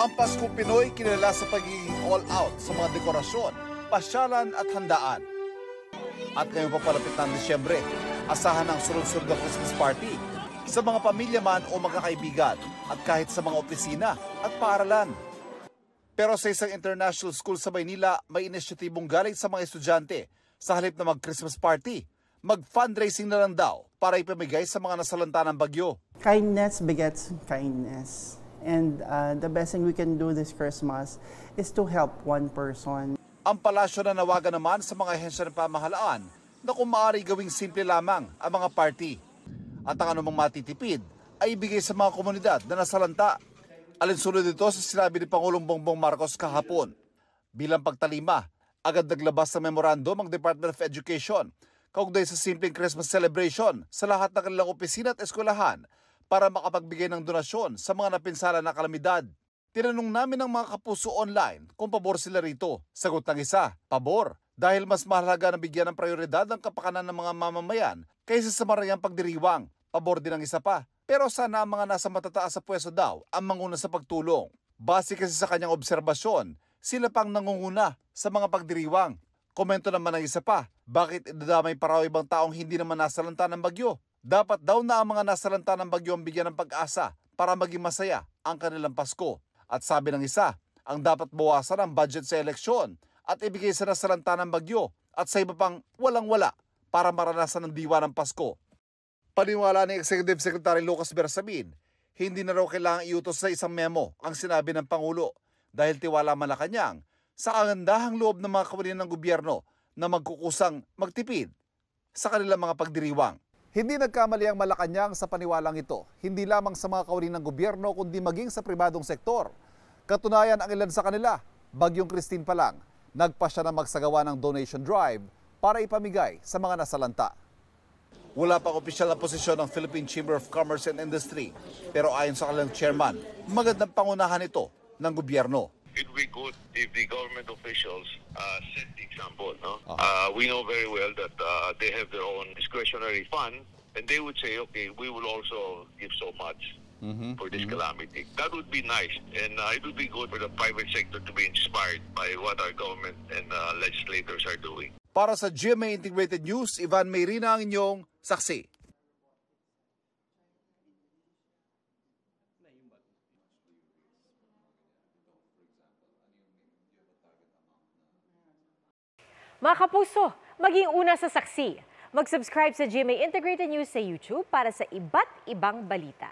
Ang Pasko Pinoy kilala sa pagiging all-out sa mga dekorasyon, pasyalan at handaan. At ngayong papalapit ng Disyembre, asahan ang sunod-sunod na Christmas party sa mga pamilya man o magkakaibigan at kahit sa mga opisina at paaralan. Pero sa isang international school sa Maynila, may inisyatibong galing sa mga estudyante sa halip na mag-Christmas party. Mag-fundraising na lang daw para ipamigay sa mga nasalanta ng bagyo. Kindness begets kindness. And the best thing we can do this Christmas is to help one person. Ang palasyo na nawagan naman sa mga ahensya ng pamahalaan na kung maaari gawing simple lamang ang mga party. At ang anumang matitipid ay ibigay sa mga komunidad na nasalanta. Alinsunod dito sa sinabi ni Pangulong Bongbong Marcos kahapon. Bilang pagtalima, agad naglabas ng memorandum ang Department of Education kaugnay sa simpleng Christmas celebration sa lahat ng kanilang opisina at eskwelahan para makapagbigay ng donasyon sa mga napinsala na kalamidad. Tinanong namin ng mga kapuso online kung pabor sila rito. Sagot ng isa, pabor. Dahil mas mahalaga na bigyan ng prioridad ang kapakanan ng mga mamamayan kaysa sa marayang pagdiriwang. Pabor din ang isa pa. Pero sana ang mga nasa matataas sa pwesto daw ang manguna sa pagtulong. Base kasi sa kanyang obserbasyon, sila pang nangunguna sa mga pagdiriwang. Komento naman ng isa pa, bakit idadamay pa raw ibang taong hindi naman nasalanta ng bagyo? Dapat daw na ang mga nasalanta ng bagyo ang bigyan ng pag-asa para maging masaya ang kanilang Pasko. At sabi ng isa, ang dapat bawasan ang budget sa eleksyon at ibigay sa nasalanta ng bagyo at sa iba pang walang-wala para maranasan ng diwa ng Pasko. Paniwala ni Executive Secretary Lucas Bersamin, hindi na raw kailangang iutos sa isang memo ang sinabi ng Pangulo dahil tiwala Malacanang sa kagandahang loob ng mga kawalan ng gobyerno na magkukusang magtipid sa kanilang mga pagdiriwang. Hindi nagkamali ang Malacanang sa paniwalang ito, hindi lamang sa mga kawalan ng gobyerno kundi maging sa pribadong sektor. Katunayan ang ilan sa kanila, Bagyong Christine pa lang, nagpasya na magsagawa ng donation drive para ipamigay sa mga nasalanta. Wala pang opisyal na posisyon ng Philippine Chamber of Commerce and Industry, pero ayon sa kanilang chairman, magandang pangunahan ito ng gobyerno. It would be good if the government officials set the example. No? We know very well that they have their own discretionary fund, and they would say, okay, we will also give so much for this calamity. That would be nice, and it would be good for the private sector to be inspired by what our government and legislators are doing. Para sa GMA Integrated News, Ivan Mayrina ang inyong saksi. Mga kapuso, maging una sa saksi. Mag-subscribe sa GMA Integrated News sa YouTube para sa iba't ibang balita.